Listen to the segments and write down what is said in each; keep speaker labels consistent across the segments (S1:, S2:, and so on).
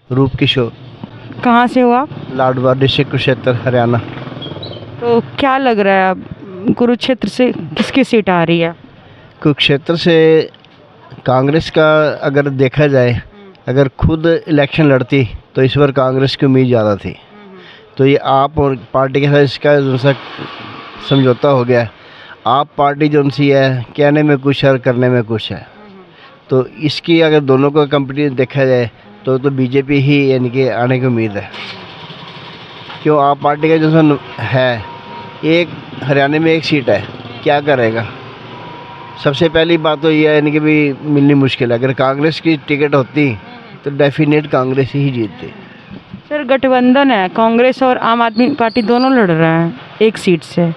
S1: रूप किशोर।
S2: कहाँ से हो आप?
S1: लाडवा डिस्ट्रिक्ट कुरुक्षेत्र हरियाणा।
S2: तो क्या लग रहा है अब कुरुक्षेत्र से किसकी सीट आ रही है?
S1: कुरुक्षेत्र से कांग्रेस का अगर देखा जाए, अगर खुद इलेक्शन लड़ती तो इस बार कांग्रेस की उम्मीद ज़्यादा थी। तो ये आप और पार्टी के साथ इसका जो सा समझौता हो गया। आप पार्टी जो सी है कहने में कुछ है और करने में कुछ है। तो इसकी अगर दोनों को कंपटीशन देखा जाए तो बीजेपी ही यानी कि आने की उम्मीद है। क्यों आप पार्टी का जो सा है, एक हरियाणा में एक सीट है, क्या करेगा? सबसे पहली बात तो ये है यानी कि भी मिलनी मुश्किल है। अगर कांग्रेस की टिकट होती तो डेफिनेट कांग्रेस ही जीतती।
S2: सर गठबंधन है, कांग्रेस और आम आदमी पार्टी दोनों लड़ रहे हैं एक सीट से,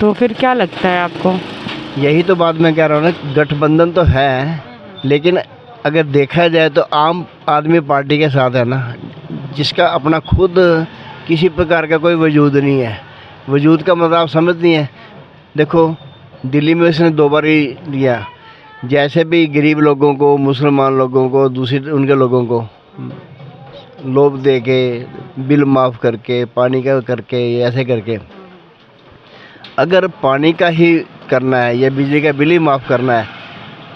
S2: तो फिर क्या लगता है आपको?
S1: यही तो बात मैं कह रहा हूँ ना, गठबंधन तो है लेकिन अगर देखा जाए तो आम आदमी पार्टी के साथ है ना, जिसका अपना खुद किसी प्रकार का कोई वजूद नहीं है। वजूद का मतलब आप समझती हैं। देखो दिल्ली में उसने 2 बार ही लिया, जैसे भी गरीब लोगों को, मुसलमान लोगों को, दूसरे उनके लोगों को लोभ दे के, बिल माफ़ करके, पानी का करके, ऐसे करके। अगर पानी का ही करना है या बिजली का बिल ही माफ़ करना है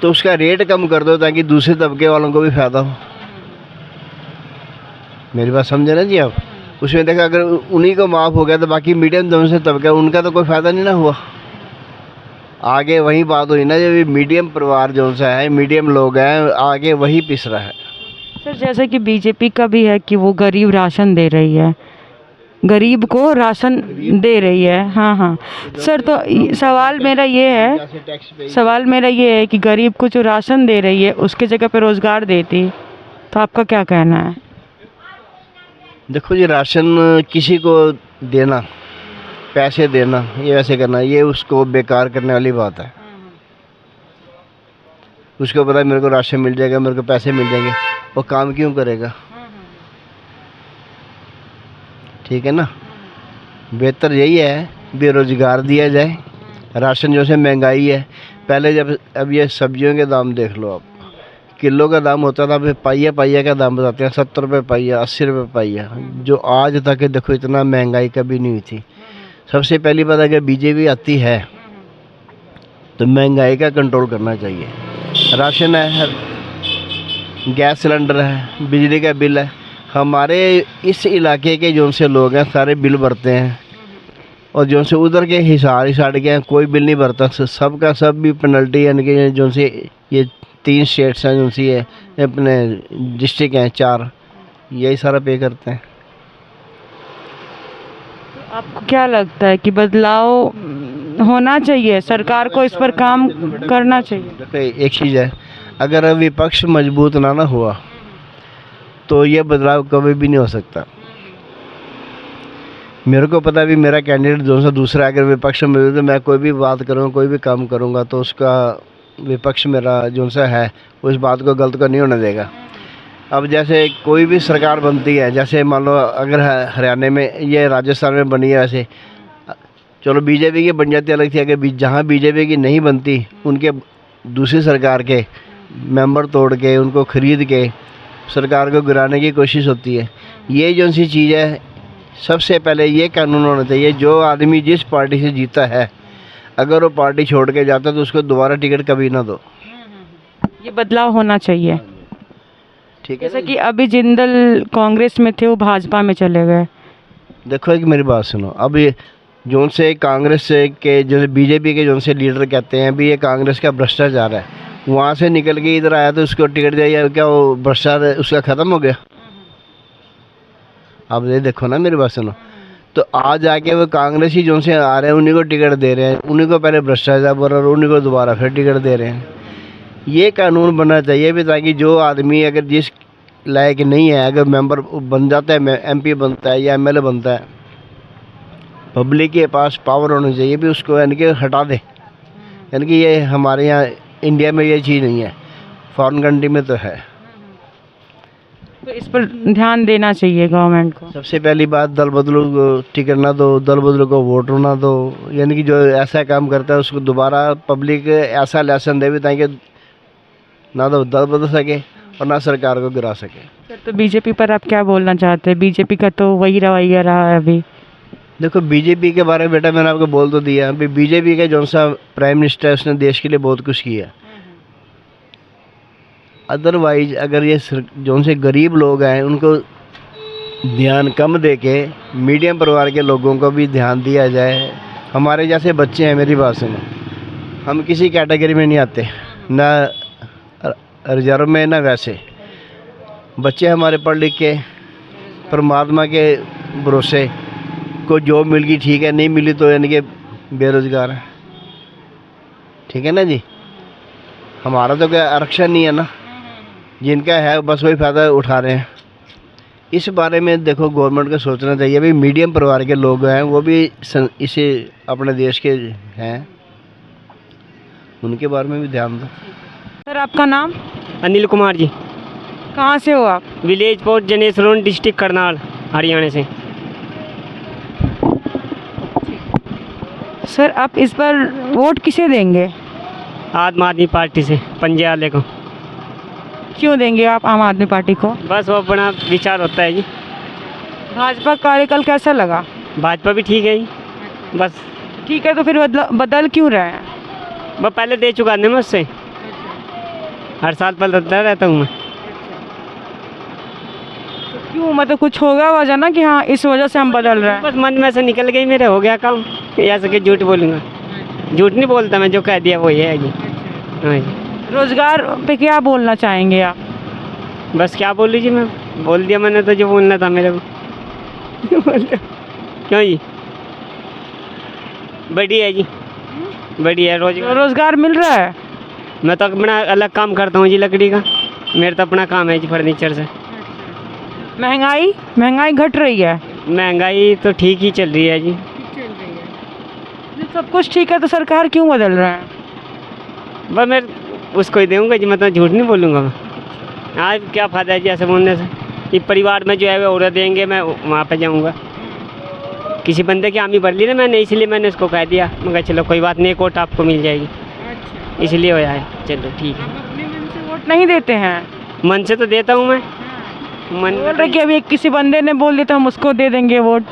S1: तो उसका रेट कम कर दो ताकि दूसरे तबके वालों को भी फ़ायदा हो। मेरी बात समझे ना जी आप? उसमें देखा अगर उन्हीं को माफ़ हो गया तो बाकी मीडियम दूसरे तबके उनका तो कोई फ़ायदा नहीं ना हुआ। आगे वही बात हुई ना, जब मीडियम परिवार जो सा है, मीडियम लोग हैं, आगे वही पिस रहा है।
S2: सर जैसे कि बीजेपी का भी है कि वो गरीब राशन दे रही है, गरीब को राशन दे रही है। हाँ हाँ सर, तो सवाल मेरा ये है कि गरीब को जो राशन दे रही है उसके जगह पे रोज़गार देती, तो आपका क्या कहना है?
S1: देखो जी, राशन किसी को देना, पैसे देना, ये वैसे करना, ये उसको बेकार करने वाली बात है। उसको पता है मेरे को राशन मिल जाएगा, मेरे को पैसे मिल जाएंगे, वो काम क्यों करेगा? ठीक है ना? बेहतर यही है बेरोजगार दिया जाए। राशन जो से महंगाई है, पहले जब, अब ये सब्जियों के दाम देख लो आप, किलो का दाम होता था, अभी पाइया पाइया का दाम बताते हैं, 70 रुपये पाइया, 80 रुपये पाइया, जो आज तक है देखो इतना महंगाई कभी नहीं हुई थी। सबसे पहली बात, अगर बीजेपी आती है तो महंगाई का कंट्रोल करना चाहिए। राशन है, गैस सिलेंडर है, बिजली का बिल है। हमारे इस इलाके के जो से लोग हैं सारे बिल भरते हैं, और जो से उधर के हिसार के हैं कोई बिल नहीं भरता। सबका सब भी पेनल्टी, यानी कि जो से ये 3 स्टेट्स हैं जो सी है, अपने डिस्ट्रिक्ट हैं 4, यही सारा पे करते हैं।
S2: आपको क्या लगता है कि बदलाव होना चाहिए, सरकार को इस पर काम करना चाहिए?
S1: देखो एक चीज़ है, अगर विपक्ष मजबूत ना हुआ तो ये बदलाव कभी भी नहीं हो सकता। मेरे को पता भी मेरा कैंडिडेट जो सा दूसरा अगर विपक्ष में मौजूद है, मैं कोई भी बात करूँगा, कोई भी काम करूँगा तो उसका विपक्ष मेरा जो सा है उस बात को गलत को नहीं होने देगा। अब जैसे कोई भी सरकार बनती है, जैसे मान लो अगर हरियाणा में, ये राजस्थान में बनी है, वैसे चलो बीजेपी की बन जाती अलग थी। अगर जहाँ बीजेपी की नहीं बनती, उनके दूसरी सरकार के मेंबर तोड़ के, उनको खरीद के सरकार को गिराने की कोशिश होती है। ये जो सी चीज़ है, सबसे पहले ये कानून होना चाहिए, जो आदमी जिस पार्टी से जीता है अगर वो पार्टी छोड़ के जाता है तो उसको दोबारा टिकट कभी ना दो।
S2: ये बदलाव होना चाहिए।
S1: ठीक है,
S2: जैसे कि अभी जिंदल कांग्रेस में थे, वो भाजपा में चले गए।
S1: देखो एक मेरी बात सुनो, अब ये जो से कांग्रेस से के जो बीजेपी के जो से लीडर कहते हैं भी ये कांग्रेस का भ्रष्टाचार है, वहाँ से निकल के इधर आया तो उसको टिकट दिया, क्या वो भ्रष्टाचार उसका ख़त्म हो गया? अब ये देखो ना, मेरी बात सुनो, तो आज आके वो कांग्रेस ही जो से आ रहे हैं उन्हीं को टिकट दे रहे हैं, उन्हीं को पहले भ्रष्टाचार बोल रहे हैं, उन्हीं को दोबारा फिर टिकट दे रहे हैं। ये कानून बनना चाहिए भी, ताकि जो आदमी अगर जिस लायक नहीं है, अगर मेंबर बन जाता है, एमपी बनता है या एमएलए बनता है, पब्लिक के पास पावर होनी चाहिए भी उसको यानी कि हटा दे। यानी कि ये हमारे यहाँ इंडिया में ये चीज़ नहीं है, फॉरेन कंट्री में तो है।
S2: तो इस पर ध्यान देना चाहिए गवर्नमेंट को।
S1: सबसे पहली बात, दल बदलू को टिकट ना दो, दल बदलू को वोट ना दो। यानी कि जो ऐसा काम करता है उसको दोबारा पब्लिक ऐसा लेसन दे भी ताकि ना तो दल बदल सके और ना सरकार को गिरा सके।
S2: सर तो बीजेपी पर आप क्या बोलना चाहते हैं? बीजेपी का तो वही रवैया रहा है अभी।
S1: देखो बीजेपी के बारे में बेटा मैंने आपको बोल तो दिया, अभी बीजेपी का जो सा प्राइम मिनिस्टर है उसने देश के लिए बहुत कुछ किया। अदरवाइज अगर ये जो से गरीब लोग हैं उनको ध्यान कम दे के मीडियम परिवार के लोगों को भी ध्यान दिया जाए। हमारे जैसे बच्चे हैं, मेरी बात सुनो, हम किसी कैटेगरी में नहीं आते, ना रिजर्व में ना वैसे। बच्चे हमारे पढ़ लिख के परमात्मा के भरोसे को जॉब मिल गई ठीक है, नहीं मिली तो यानी कि बेरोजगार है। ठीक है ना जी, हमारा तो कोई आरक्षण नहीं है ना, जिनका है बस वही फ़ायदा उठा रहे हैं। इस बारे में देखो गवर्नमेंट को सोचना चाहिए, भाई मीडियम परिवार के लोग हैं वो भी इसे अपने देश के हैं, उनके बारे में भी ध्यान दो।
S2: सर आपका नाम?
S3: अनिल कुमार जी,
S2: कहाँ से हो आप?
S3: Village post जनेश road, district Karnal, Haryana से।
S2: सर आप इस बार वोट किसे देंगे?
S3: आम आदमी पार्टी से, पंजे वाले को।
S2: क्यों देंगे आप आम आदमी पार्टी को?
S3: बस वो अपना विचार होता है जी।
S2: भाजपा कार्यकाल कैसा लगा?
S3: भाजपा भी ठीक है जी, बस।
S2: ठीक है, तो फिर बदल क्यों रहे हैं?
S3: वह पहले दे चुका है मैं उससे, हर साल बदलता रहता हूँ मैं।
S2: क्यों, मतलब कुछ होगा वजह ना कि हाँ इस वजह से हम बदल रहे हैं?
S3: बस मन में से निकल गई, मेरे हो गया काम, ऐसा कि झूठ बोलूँगा। झूठ नहीं बोलता मैं, जो कह दिया वही है जी। हाँ जी।
S2: रोजगार पे क्या बोलना चाहेंगे आप?
S3: बस क्या बोल लीजिए, मैं बोल दिया मैंने तो जो बोलना था मेरे को। क्यों जी, बढ़िया है जी, बढ़िया है।
S2: रोजगार मिल रहा है?
S3: मैं तो अपना अलग काम करता हूँ जी, लकड़ी का। मेरा तो अपना काम है जी, फर्नीचर से।
S2: महंगाई घट रही है?
S3: महंगाई तो ठीक ही चल रही है जी।
S2: जब सब कुछ ठीक है तो सरकार क्यों बदल रहा है?
S3: बस मैं उसको ही दूँगा जी, मतलब झूठ नहीं बोलूँगा मैं। हाँ, क्या फ़ायदा है जी ऐसे बोलने से कि परिवार में जो है वो औरत देंगे, मैं वहाँ पे जाऊँगा। किसी बंदे की हामी भर ली ना मैंने, इसलिए मैंने उसको कह दिया, मगर चलो कोई बात नहीं, कोर्ट आपको मिल जाएगी। इसलिए हो जाए, चलो ठीक है।
S2: अपने मन से वोट नहीं देते हैं?
S3: मन से तो देता हूँ मैं। मन
S2: बोल रहे कि अभी किसी बंदे ने बोल दिया तो हम उसको दे देंगे वोट।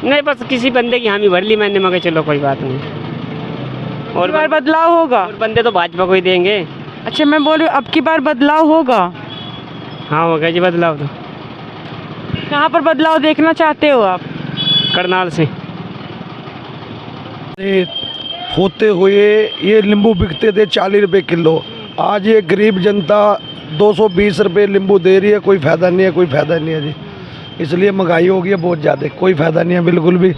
S3: नहीं, बस किसी बंदे की हामी भर ली मैंने, मगर चलो कोई बात नहीं।
S2: और बार बदलाव होगा?
S3: और बंदे तो भाजपा को ही देंगे।
S2: अच्छा, मैं बोल रही हूँ अब की बार बदलाव होगा?
S3: हाँ होगा जी बदलाव तो।
S2: कहाँ पर बदलाव देखना चाहते हो आप?
S3: करनाल से।
S4: होते हुए ये नींबू बिकते थे 40 रुपये किलो, आज ये गरीब जनता 220 रुपये नींबू दे रही है। कोई फ़ायदा नहीं है, कोई फ़ायदा नहीं है जी। इसलिए महंगाई हो गई है बहुत ज़्यादा, कोई फ़ायदा नहीं है बिल्कुल भी।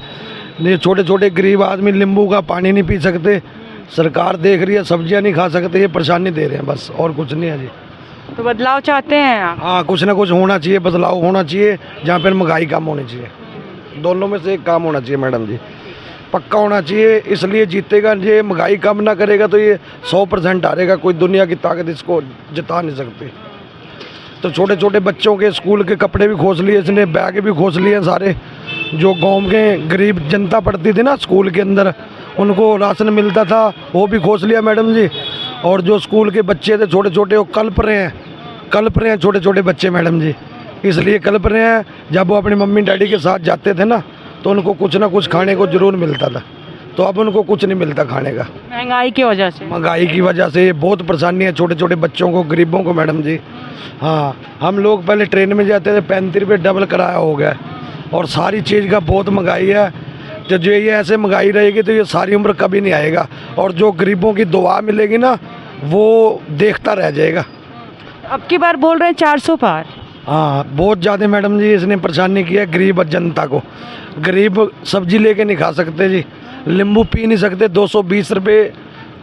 S4: ये छोटे छोटे गरीब आदमी नींबू का पानी नहीं पी सकते, सरकार देख रही है, सब्जियां नहीं खा सकते, ये परेशानी दे रहे हैं, बस और कुछ नहीं है जी।
S2: तो बदलाव चाहते हैं आप?
S4: हाँ, कुछ ना कुछ होना चाहिए, बदलाव होना चाहिए, जहाँ पर महंगाई कम होनी चाहिए। दोनों में से एक काम होना चाहिए मैडम जी, पक्का होना चाहिए। इसलिए जीतेगा, ये महंगाई कम ना करेगा तो ये 100% हारेगा। कोई दुनिया की ताकत इसको जिता नहीं सकती। तो छोटे छोटे बच्चों के स्कूल के कपड़े भी खोस लिए इसने, बैग भी खोस लिए सारे। जो गांव के गरीब जनता पढ़ती थी ना स्कूल के अंदर, उनको राशन मिलता था, वो भी खोस लिया मैडम जी। और जो स्कूल के बच्चे थे छोटे छोटे, वो कल्प रहे हैं छोटे छोटे बच्चे मैडम जी। इसलिए कल्प रहे हैं, जब वो अपनी मम्मी डैडी के साथ जाते थे ना तो उनको कुछ ना कुछ खाने को ज़रूर मिलता था, तो अब उनको कुछ नहीं मिलता खाने का,
S2: महंगाई की वजह से।
S4: महंगाई की वजह से बहुत परेशानी है छोटे छोटे बच्चों को, गरीबों को मैडम जी। हाँ, हम लोग पहले ट्रेन में जाते थे, 35 रुपये डबल किराया हो गया, और सारी चीज़ का बहुत महंगाई है। तो जो ये ऐसे महंगाई रहेगी तो ये सारी उम्र कभी नहीं आएगा, और जो गरीबों की दुआ मिलेगी ना वो देखता रह जाएगा।
S2: अब की बार बोल रहे हैं 400 पार।
S4: हाँ, बहुत ज़्यादा मैडम जी इसने परेशानी की है गरीब जनता को। गरीब सब्जी लेके नहीं खा सकते जी, नींबू पी नहीं सकते, 220 रुपये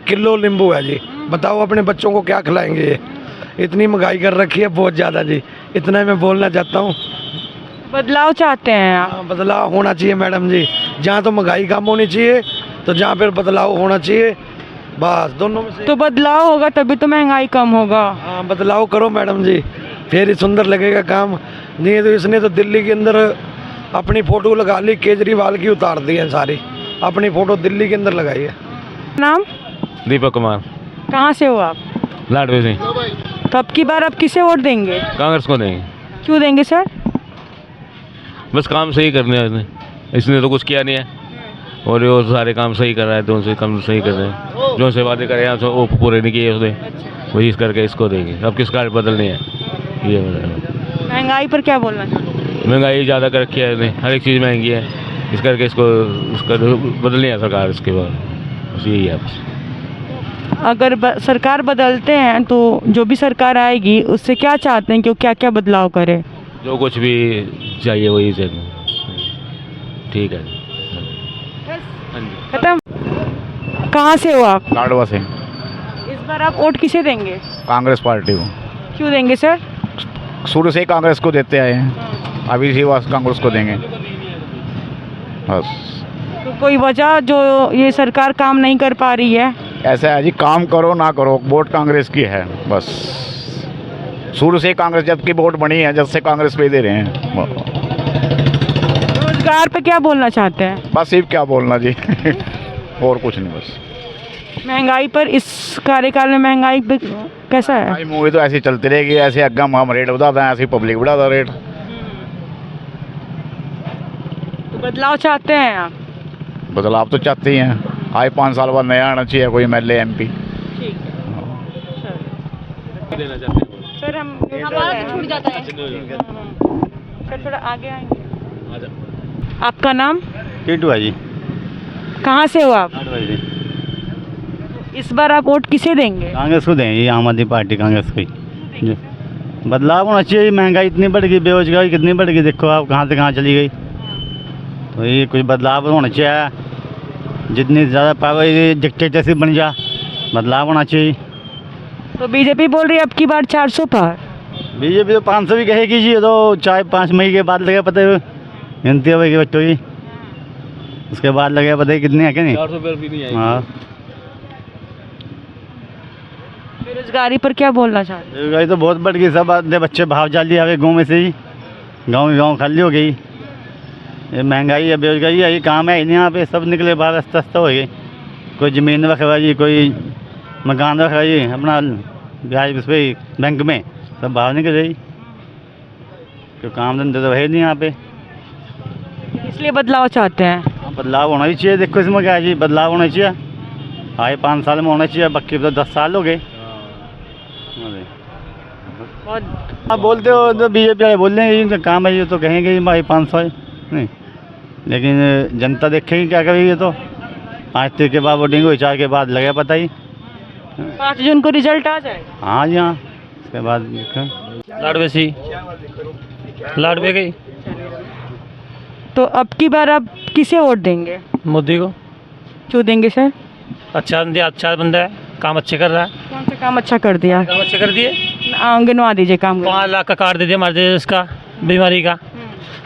S4: किलो नींबू है जी। बताओ अपने बच्चों को क्या खिलाएंगे ये, इतनी महंगाई कर रखी है बहुत ज़्यादा जी। इतना मैं बोलना चाहता हूँ।
S2: बदलाव चाहते हैं आप?
S4: हाँ, बदलाव होना चाहिए मैडम जी, जहाँ तो महंगाई कम होनी चाहिए तो जहाँ पर बदलाव होना चाहिए, बस दोनों में से।
S2: तो बदलाव होगा तभी तो महंगाई कम होगा।
S4: हाँ, बदलाव करो मैडम जी, फिर ही सुंदर लगेगा काम। नहीं तो इसने तो दिल्ली के अंदर अपनी फ़ोटो लगा ली, केजरीवाल की उतार दी है सारी, अपनी फ़ोटो दिल्ली के अंदर लगाई है।
S2: नाम?
S5: दीपक कुमार।
S2: कहाँ से हो आप?
S5: लाडवे से।
S2: तो अब की बार आप किसे वोट देंगे?
S5: कांग्रेस को देंगे।
S2: क्यों देंगे सर?
S5: बस काम सही करने हैं इसने तो कुछ किया नहीं है और वो सारे काम सही कर रहा है, तो उनसे काम सही कर रहे हैं, जो से वादे करे हैं वो पूरे नहीं किए उसने, वही करके इसको देंगे। अब किस कार्ड बदलनी है ये
S2: महंगाई पर क्या बोलना चाहते हैं?
S5: महंगाई ज़्यादा कर रखी है इसने, हर एक चीज़ महंगी है, इस करके इसको उसका बदलनी है सरकार इसके बाद, बस यही है। बस
S2: अगर सरकार बदलते हैं तो जो भी सरकार आएगी उससे क्या चाहते हैं कि वो क्या क्या बदलाव करे?
S5: जो कुछ भी चाहिए वही चाहिए। ठीक है, हाँ जी।
S2: खत्म। कहाँ से हो आप?
S6: लाडवा से।
S2: इस बार आप वोट किसे देंगे?
S6: कांग्रेस पार्टी को।
S2: क्यों देंगे सर?
S6: शुरू से ही कांग्रेस को देते आए हैं, अभी से बस कांग्रेस को देंगे बस।
S2: तो कोई वजह जो ये सरकार काम नहीं कर पा रही है?
S6: ऐसा है जी, काम करो ना करो वोट कांग्रेस की है बस। शुरू से ही कांग्रेस, जब की वोट बनी है जब से कांग्रेस पे दे रहे हैं।
S2: रोजगार पे क्या बोलना चाहते हैं?
S6: बस सिर्फ क्या बोलना जी और कुछ नहीं बस।
S2: महंगाई पर, इस कार्यकाल में महंगाई पे कैसा है?
S6: भाई मूवी तो ऐसी चलती रहेगी, ऐसे अगम हम रेट बढ़ाते हैं, ऐसे पब्लिक बढ़ाता रेट।
S2: तो बदलाव चाहते हैं आप?
S6: बदलाव तो चाहते ही हैं, आए 5 साल बाद नया आना चाहिए कोई MLA MP।
S2: ठीक
S5: देना चाहते हैं
S2: सर, हम
S7: हमारा तो छूट जाता है।
S2: सर थोड़ा आगे आएंगे। आपका नाम?
S1: टिटू है जी।
S2: कहाँ से हो आप? इस बार आप वोट किसे देंगे?
S1: कांग्रेस को देंगे, आम आदमी पार्टी कांग्रेस को ही। बदलाव होना चाहिए, महंगाई इतनी बढ़ गई, बेरोजगारी कितनी बढ़ गई, देखो आप कहाँ से कहाँ चली गई। तो ये कुछ बदलाव होना चाहिए, जितनी ज़्यादा पावर ये डिक्टेटरशिप बन जा, बदलाव होना चाहिए।
S2: तो बीजेपी बोल रही है अब की बार 400 पार।
S1: बीजेपी तो 500 भी कहेगी जी, तो 4-5 मई के बाद लगे पता है गिनती होगी बच्चों की, उसके बाद लगे पता है कितने है कि नहीं।
S5: 400 पर भी नहीं आएगी।
S1: हाँ,
S2: बेरोजगारी पर क्या बोलना चाहते हैं?
S1: बेरोजगारी तो बहुत बढ़ गई, सब आधे बच्चे भाव जाली आ गए गाँव में से ही, गाँव खाली हो गई। ये महंगाई है, बेरोजगारी है, ये काम है ही नहीं यहाँ पे, सब निकले बाहर रास्ता हो गई। कोई ज़मीन रखवा जी, कोई मकान रखवा जी, अपना ब्याज उस पर बैंक में सब बाहर निकल गई, तो काम धंधे तो है नहीं यहाँ पे।
S2: इसलिए बदलाव चाहते हैं।
S1: बदलाव होना ही चाहिए, देखो इसमें क्या है जी, बदलाव होना चाहिए, आए 5 साल में होना चाहिए, बाकी तो 10 साल हो गए। आप बोलते हो तो बीजेपी वाले बोल देंगे इनका काम है ये, तो कहेंगे भाई 500 है नहीं, लेकिन जनता देखेगी क्या करेगी। ये तो 5 तारीख के बाद वोटिंग हुई, 4 के बाद लगे पता ही।
S2: 5 जून को रिजल्ट आ जाएगा।
S1: हाँ जी हाँ, उसके बाद
S8: लाडवे से लाडवे गई।
S2: तो अब की बार आप किसे वोट देंगे?
S8: मोदी को।
S2: क्यों देंगे सर?
S8: अच्छा बंदा है, काम अच्छे कर रहा है।
S2: कौन सा काम अच्छा कर दिया?
S8: काम अच्छे कर दिए।
S2: गिनवा दीजिए काम।
S8: 5 लाख का कार्ड दे दिया हमारे देश का बीमारी का,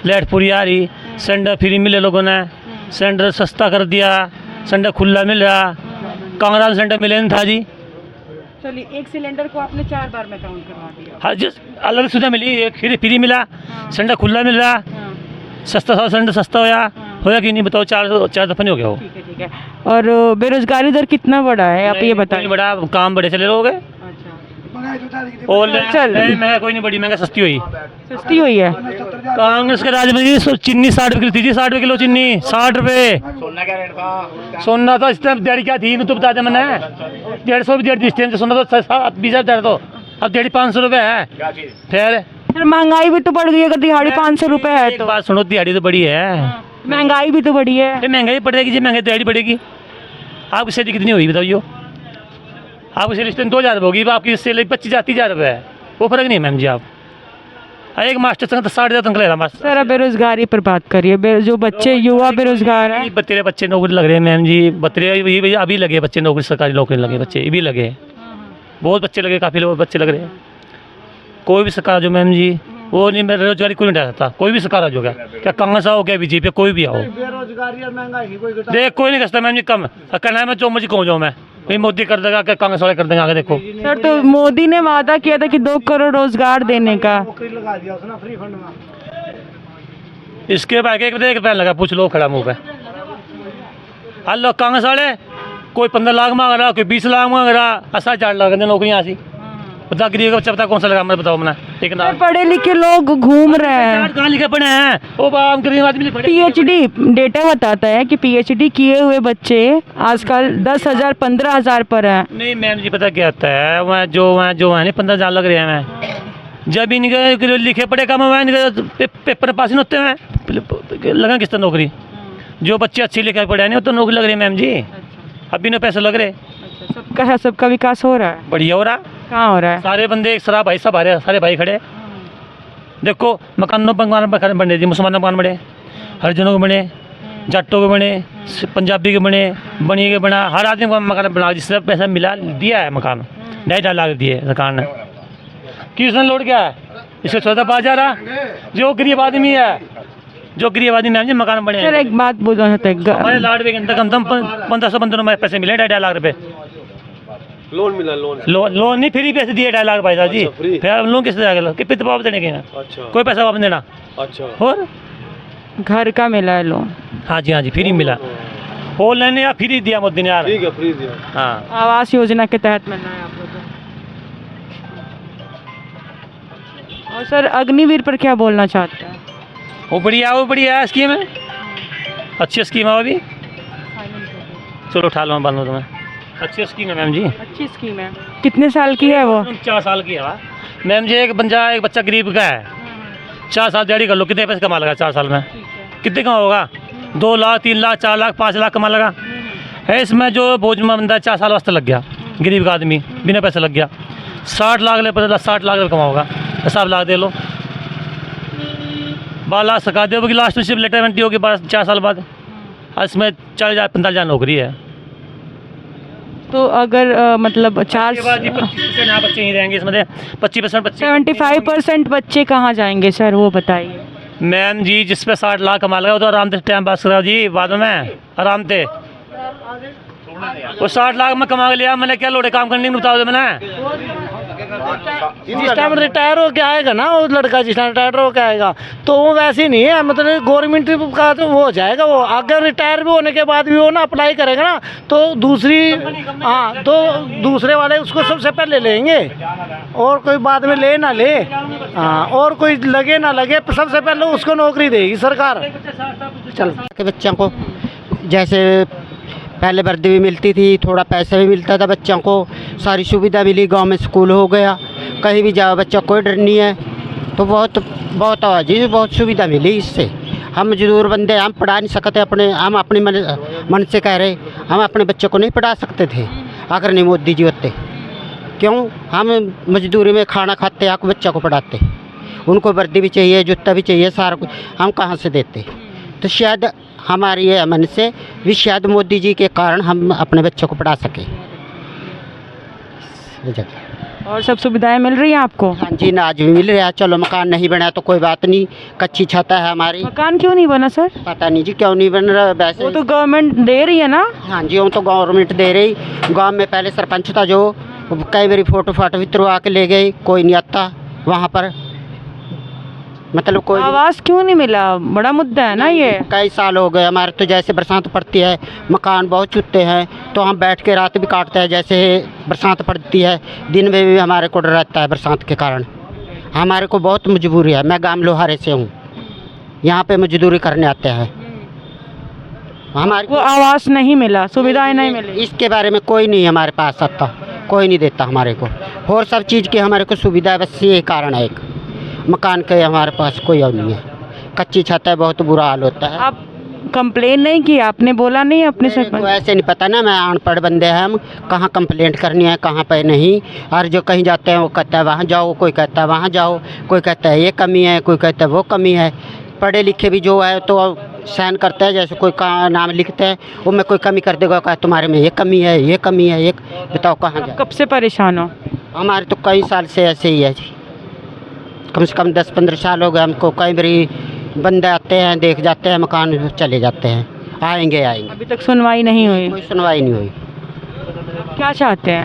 S8: लाइट पूरी आ रही, सिलेंडर फ्री मिले लोगों ने, सिलेंडर सस्ता कर दिया, सिलेंडर खुला मिल रहा, कांगड़ा में सिलेंडर मिले नहीं था जी।
S2: चलिए, एक सिलेंडर को आपने 4 बार में काउंट करवा दिया।
S8: हाँ जिस अलग सुविधा मिली, एक फ्री मिला, सिलेंडर खुला मिल रहा, सस्ता सिलेंडर सस्ता होया कि नहीं बताओ, 4 दफा नहीं हो गया वो।
S2: ठीक है। और बेरोजगारी दर कितना बढ़ा है आप ये बताइए।
S8: बड़ा काम बड़े चले लोग और
S2: चल।
S8: महंगा कोई नहीं, बड़ी महंगा सस्ती हुई,
S2: सस्ती हुई है।
S8: कांग्रेस के राज में जी चीनी 60 रुपये थी जी, 60 रुपये किलो चीनी, 60 रुपये। सोना क्या रेट था? सोना तो इस टाइम डेढ़ क्या थी, तो बता दे मैंने 150 भी डेढ़ दी, इस टाइम सोना तो 20,000 तो अब 500 रुपये है। फिर
S2: महंगाई भी तो बढ़ गई, अगर दिहाड़ी 500 रुपये है तो।
S8: बात सुनो, दिहाड़ी तो बड़ी है,
S2: महंगाई भी तो बढ़ी है।
S8: महंगाई बढ़ेगी जी, महंगाई दिहाड़ी बढ़ेगी। आपकी सैलरी कितनी हुई बताइए? आपकी सैलरी 2,000 होगी, आपकी सैलरी 25,000-30,000 रुपये है, वो फर्क नहीं है मैम जी। आप एक मास्टर संग तो 60,000 तक ले रहा मास्टर।
S2: सर, बेरोजगारी पर बात करिए, जो बच्चे युवा बेरोजगार हैं।
S8: तेरे बच्चे नौकरी लग रहे हैं मैम जी, बतरे अभी लगे बच्चे नौकरी, सरकारी नौकरी लगे बच्चे, भी लगे, बहुत बच्चे लगे, काफ़ी लोग बच्चे लग रहे हैं। कोई भी सरकार जो मैम जी वो नहीं, बेरोजगारी कोई नहीं डाल सकता, कोई भी सरकार जो क्या क्या कांग्रेस आओ क्या बीजेपी कोई भी आओ,
S1: बेरोजगारी और महंगाई
S8: देख कोई नहीं करता मैम जी। कम कहना है मैं जो मुझे कहूँ जाऊँ मैं, कहीं मोदी कर देगा, क्या कांग्रेस वाले कर देंगे, आगे देखो।
S2: सर, तो मोदी ने वादा किया था कि 2 करोड़ रोजगार देने का।
S1: लगा दिया उसने फ्री फंड में।
S8: इसके बाद एक पैन लगा, पूछ लो खड़ा मुँह पे। हेलो कांग्रेस वाले, कोई 15 लाख मांग रहा, कोई 20 लाख मांग रहा, 80,000 लाख नौकरियाँ सी, बता गरीब का बच्चा बता कौन सा लगा, मैं बताओ मैंने एक नाम।
S2: पढ़े लिखे लोग घूम रहे हैं।
S8: कहाँ लिखे पढ़े हैं वो आम गरीब आदमी लिखे पढ़े।
S2: पीएचडी डेटा बताता है कि पीएचडी किए हुए बच्चे आजकल 10,000 15,000 पर है।
S8: नहीं मैम जी पता क्या होता है, वहाँ जो है नहीं 15,000 लग रहे हैं मैं जब इनके लिखे पढ़े काम हुआ इनके पेपर पास ही होते हैं लगा किस तरह नौकरी। जो बच्चे अच्छे लिखे पढ़े नहीं वो तो नौकरी लग रही है मैम जी, अभी ना पैसे लग रहे।
S2: सबका विकास हो रहा है,
S8: बढ़िया हो रहा।
S2: कहाँ हो रहा है?
S8: सारे बंदे एक सरा भाई सब आ रहे सारे भाई खड़े। देखो मकानों मकान बने जी, मुसलमानों मकान बने, हरिजनों के बने, जाटों के बने, पंजाबी के बने, बनिए के बना, हर आदमी को मकान बना जिससे पैसा मिला दिया है मकान 2.5 लाख दिए सरकार ने। किसने लोड क्या है इससे 14 पास जा रहा। जो गरीब आदमी है मैम जी मकान बने।
S2: सर एक बात बोलना चाहते हैं,
S8: हमारे लाड पे घंटा कम से कम 1500 बंदों में पैसे मिले 2.5 लाख रुपए।
S1: लोन मिला?
S8: लोन नहीं फ्री पैसे दिए 2.5 लाख भाई साहब जी। फिर हम लोन किससे जाएगा, कितने वापस देने के ना।
S1: अच्छा।
S8: कोई पैसा वापस देना।
S1: अच्छा।
S8: और
S2: घर का मिला है लोन?
S8: हाँ जी फ्री मिला। ऑनलाइन या फ्री दिया मोदी ने यार।
S1: ठीक है, फ्री दिया।
S8: हाँ
S2: आवास योजना के तहत मिल रहा है आपको तो। और सर अग्निवीर पर क्या बोलना चाहते हैं?
S8: वो बढ़िया स्कीम है, अच्छी स्कीम है वो भी। चलो उठा लो बांध लो तुम्हें, अच्छी स्कीम है मैम जी।
S2: अच्छी स्कीम है। कितने साल की है वो?
S8: 4 साल की है मैम जी। एक बच्चा गरीब का है, 4 साल दिहाड़ी कर लो, कितने पैसे कमा लगा 4 साल में? कितने कमा होगा? 2 लाख 3 लाख 4 लाख 5 लाख कमा लगा है। इसमें जो भोजन बंदा 4 साल वास्ते लग गया, गरीब का आदमी बिना पैसे लग गया 60 लाख ले 60 लाख कमा होगा, हिसाब लाख दे लो 12 लाख सका दो कि लास्ट में सिर्फ रिटायरमेंट होगी 4 साल बाद। इसमें 40,000 45,000 नौकरी है।
S2: तो अगर मतलब 4
S8: 25% यहाँ बच्चे ही रहेंगे इसमें 25% बच्चे।
S2: 75% बच्चे कहाँ जाएंगे सर वो बताइए।
S8: मैम जी जिस पे 60 लाख कमा लगा वो तो आराम से टाइम पास करा जी, बाद में आराम से वो 60 लाख में कमा के लिया, मैंने क्या लोड़े काम करने बताओ दे मैंने।
S7: जिस टाइम रिटायर हो के आएगा ना वो लड़का, जिस टाइम रिटायर हो के आएगा तो वो वैसे ही नहीं है, मतलब गवर्नमेंट का तो वो हो जाएगा। वो अगर रिटायर भी होने के बाद भी वो ना अप्लाई करेगा ना तो तो दूसरे वाले उसको सबसे पहले लेंगे, और कोई बाद में ले ना ले। हाँ, और कोई लगे ना लगे सबसे पहले उसको नौकरी देगी सरकार।
S9: चल के बच्चों को जैसे पहले वर्दी भी मिलती थी, थोड़ा पैसा भी मिलता था बच्चों को, सारी सुविधा मिली, गांव में स्कूल हो गया, कहीं भी जाओ बच्चा कोई डर नहीं है। तो बहुत आवाज़ी बहुत सुविधा मिली इससे। हम मजदूर बंदे, हम पढ़ा नहीं सकते अपने, हम अपने मन से कह रहे हम अपने बच्चों को नहीं पढ़ा सकते थे अगर नहीं मोदी जी होते। क्यों? हम मजदूरी में खाना खाते आपको बच्चों को पढ़ाते, उनको वर्दी भी चाहिए, जूता भी चाहिए, सारा कुछ हम कहाँ से देते। तो शायद हमारी ये मन से भी शायद मोदी जी के कारण हम अपने बच्चों को पढ़ा सकें।
S2: और सब सुविधाएं मिल रही हैं आपको?
S9: हाँ जी, नाज भी मिल रहा है। चलो मकान नहीं बना तो कोई बात नहीं, कच्ची छत है हमारी।
S2: मकान क्यों नहीं बना सर?
S9: पता नहीं जी क्यों नहीं बन रहा, वैसे
S2: वो तो गवर्नमेंट दे रही है ना।
S9: हाँ जी, वो तो गवर्नमेंट दे रही। गांव में पहले सरपंच था जो कई बारी फोटो भी तुरवा के ले गए, कोई नहीं आता वहाँ पर, मतलब कोई
S2: आवास क्यों नहीं मिला? बड़ा मुद्दा है ना ये।
S9: कई साल हो गए हमारे तो, जैसे बरसात पड़ती है मकान बहुत चुटते हैं तो हम बैठ के रात भी काटते हैं, जैसे बरसात पड़ती है दिन में भी हमारे को डर रहता है बरसात के कारण। हमारे को बहुत मजबूरी है। मैं गांव लोहारे से हूँ, यहाँ पे मजदूरी करने आते हैं। हमारे
S2: वो आवास नहीं मिला, सुविधाएं नहीं मिली,
S9: इसके बारे में कोई नहीं हमारे पास आता, कोई नहीं देता हमारे को। और सब चीज़ की हमारे को सुविधा है, बस ये कारण है। एक मकान के हमारे पास कोई और नहीं है, कच्ची छत है, बहुत बुरा हाल होता है।
S2: आप कंप्लेन नहीं की? आपने बोला नहीं अपने
S9: तो
S2: सरपंच?
S9: ऐसे नहीं पता ना, मैं अनपढ़ बंदे हैं, हम कहाँ कंप्लेंट करनी है कहाँ पे नहीं। और जो कहीं जाते हैं वो कहता है वहाँ जाओ, कोई कहता है वहाँ जाओ, कोई कहता है ये कमी है, कोई कहता है वो कमी है। पढ़े लिखे भी जो है तो साइन करते हैं, जैसे कोई का नाम लिखते हैं वो में कोई कमी कर देगा, कहा तुम्हारे में ये कमी है, ये कमी है, ये बताओ कहाँ जाए।
S2: कब से परेशान हो?
S9: हमारे तो कई साल से ऐसे ही है जी, कम से कम 10-15 साल हो गए हमको। कई बारी बंदे आते हैं, देख जाते हैं मकान, चले जाते हैं, आएंगे।
S2: अभी तक सुनवाई नहीं हुई?
S9: कोई सुनवाई नहीं हुई।
S2: क्या चाहते हैं?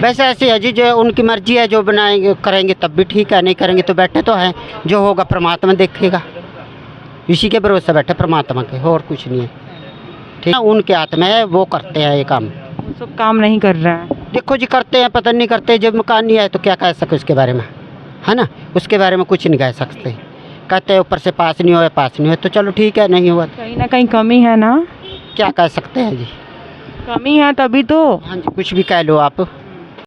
S9: वैसे ऐसे है जी, जो उनकी मर्जी है, जो बनाएंगे करेंगे तब भी ठीक है, नहीं करेंगे तो बैठे तो हैं, जो होगा परमात्मा देखेगा। इसी के भरोसे बैठे परमात्मा के, और कुछ नहीं है। ठीक है, उनके हाथ में है, वो करते हैं ये काम।
S2: सब काम नहीं कर रहे हैं।
S9: देखो जी करते हैं पता नहीं करते, जब मकान नहीं आए तो क्या कह सके उसके बारे में, है ना। उसके बारे में कुछ नहीं कह सकते, कहते हैं ऊपर से पास नहीं हुआ, पास नहीं हुआ तो चलो ठीक है, नहीं हुआ
S2: कहीं ना कहीं कमी है ना,
S9: क्या कह सकते हैं जी।
S2: कमी है तभी तो।
S9: हाँ जी, कुछ भी कह लो आप।